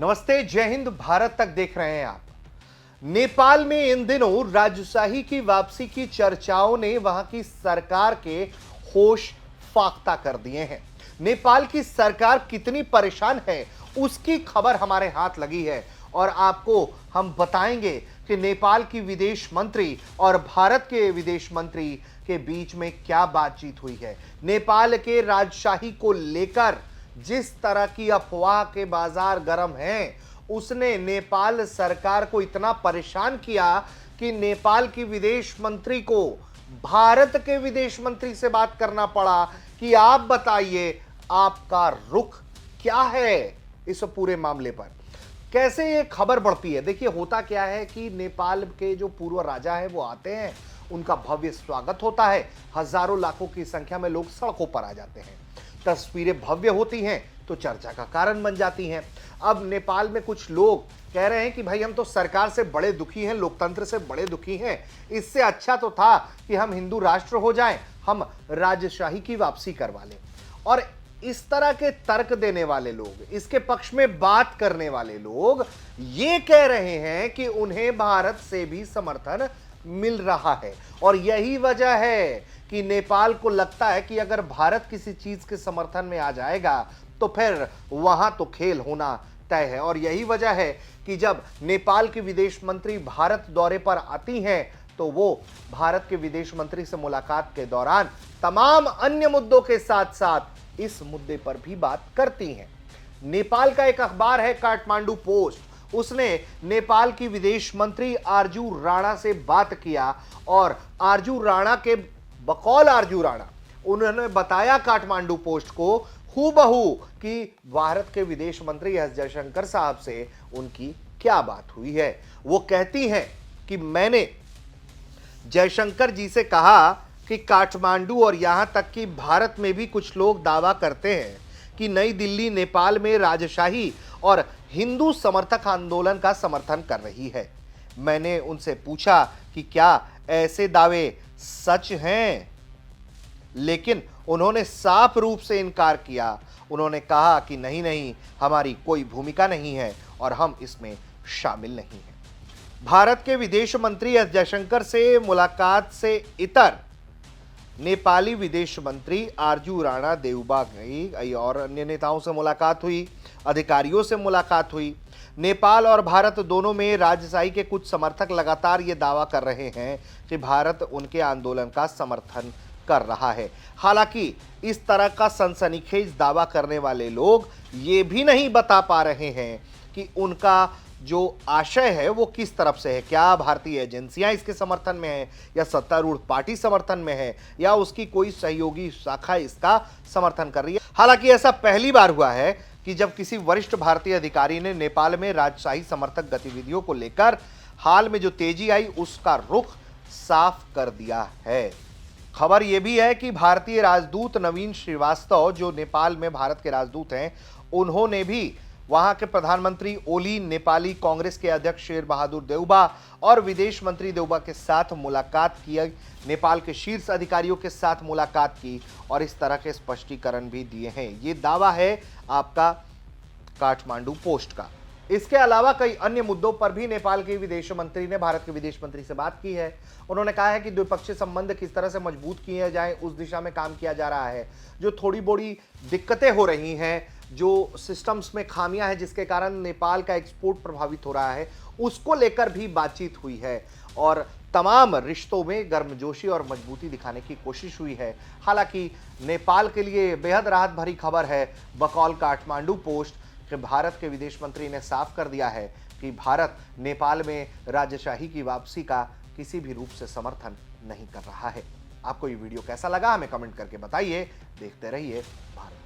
नमस्ते, जय हिंद, भारत तक देख रहे हैं आप। नेपाल में इन दिनों राजशाही की वापसी की चर्चाओं ने वहां की सरकार के होश फाख्ता कर दिए हैं। नेपाल की सरकार कितनी परेशान है उसकी खबर हमारे हाथ लगी है और आपको हम बताएंगे कि नेपाल की विदेश मंत्री और भारत के विदेश मंत्री के बीच में क्या बातचीत हुई है। नेपाल के राजशाही को लेकर जिस तरह की अफवाह के बाजार गर्म हैं, उसने नेपाल सरकार को इतना परेशान किया कि नेपाल की विदेश मंत्री को भारत के विदेश मंत्री से बात करना पड़ा कि आप बताइए आपका रुख क्या है इस पूरे मामले पर। कैसे ये खबर बढ़ती है, देखिए होता क्या है कि नेपाल के जो पूर्व राजा है वो आते हैं, उनका भव्य स्वागत होता है, हजारों लाखों की संख्या में लोग सड़कों पर आ जाते हैं, तस्वीरें भव्य होती हैं तो चर्चा का कारण बन जाती हैं। अब नेपाल में कुछ लोग कह रहे हैं कि भाई हम तो सरकार से बड़े दुखी हैं, लोकतंत्र से बड़े दुखी हैं, इससे अच्छा तो था कि हम हिंदू राष्ट्र हो जाएं, हम राजशाही की वापसी करवा लें। और इस तरह के तर्क देने वाले लोग, इसके पक्ष में बात करने वाले लोग ये कह रहे हैं कि उन्हें भारत से भी समर्थन मिल रहा है और यही वजह है कि नेपाल को लगता है कि अगर भारत किसी चीज के समर्थन में आ जाएगा तो फिर वहां तो खेल होना तय है। और यही वजह है कि जब नेपाल की विदेश मंत्री भारत दौरे पर आती हैं तो वो भारत के विदेश मंत्री से मुलाकात के दौरान तमाम अन्य मुद्दों के साथ साथ इस मुद्दे पर भी बात करती हैं। नेपाल का एक अखबार है काठमांडू पोस्ट, उसने नेपाल की विदेश मंत्री आरजू राणा से बात किया और आरजू राणा के बकौल आरजू राणा उन्होंने बताया काठमांडू पोस्ट को हूबहू कि भारत के विदेश मंत्री एस जयशंकर साहब से उनकी क्या बात हुई है। वो कहती हैं कि मैंने जयशंकर जी से कहा कि काठमांडू और यहां तक कि भारत में भी कुछ लोग दावा करते हैं कि नई दिल्ली नेपाल में राजशाही और हिंदू समर्थक आंदोलन का समर्थन कर रही है। मैंने उनसे पूछा कि क्या ऐसे दावे सच हैं, लेकिन उन्होंने साफ रूप से इनकार किया। उन्होंने कहा कि नहीं नहीं, हमारी कोई भूमिका नहीं है और हम इसमें शामिल नहीं हैं। भारत के विदेश मंत्री एस जयशंकर से मुलाकात से इतर नेपाली विदेश मंत्री आरजू राणा देउबा गई और अन्य नेताओं से मुलाकात हुई, अधिकारियों से मुलाकात हुई। नेपाल और भारत दोनों में राजशाही के कुछ समर्थक लगातार ये दावा कर रहे हैं कि भारत उनके आंदोलन का समर्थन कर रहा है। हालांकि इस तरह का सनसनीखेज दावा करने वाले लोग ये भी नहीं बता पा रहे हैं कि उनका जो आशय है वो किस तरफ से है। क्या भारतीय एजेंसियां इसके समर्थन में है, या सत्तारूढ़ पार्टी समर्थन में है, या उसकी कोई सहयोगी शाखा इसका समर्थन कर रही है। हालांकि ऐसा पहली बार हुआ है कि जब किसी वरिष्ठ भारतीय अधिकारी ने नेपाल में राजशाही समर्थक गतिविधियों को लेकर हाल में जो तेजी आई उसका रुख साफ कर दिया है। खबर यह भी है कि भारतीय राजदूत नवीन श्रीवास्तव, जो नेपाल में भारत के राजदूत हैं, उन्होंने भी वहां के प्रधानमंत्री ओली, नेपाली कांग्रेस के अध्यक्ष शेर बहादुर देउबा और विदेश मंत्री देउबा के साथ मुलाकात की, नेपाल के शीर्ष अधिकारियों के साथ मुलाकात की और इस तरह के स्पष्टीकरण भी दिए हैं। ये दावा है आपका काठमांडू पोस्ट का। इसके अलावा कई अन्य मुद्दों पर भी नेपाल के विदेश मंत्री ने भारत के विदेश मंत्री से बात की है। उन्होंने कहा है कि द्विपक्षीय संबंध किस तरह से मजबूत किए जाएं उस दिशा में काम किया जा रहा है। जो थोड़ी बड़ी दिक्कतें हो रही हैं, जो सिस्टम्स में खामियां हैं जिसके कारण नेपाल का एक्सपोर्ट प्रभावित हो रहा है, उसको लेकर भी बातचीत हुई है और तमाम रिश्तों में गर्मजोशी और मजबूती दिखाने की कोशिश हुई है। हालांकि नेपाल के लिए बेहद राहत भरी खबर है बकौल काठमांडू पोस्ट कि भारत के विदेश मंत्री ने साफ कर दिया है कि भारत नेपाल में राजशाही की वापसी का किसी भी रूप से समर्थन नहीं कर रहा है। आपको ये वीडियो कैसा लगा हमें कमेंट करके बताइए। देखते रहिए भारत।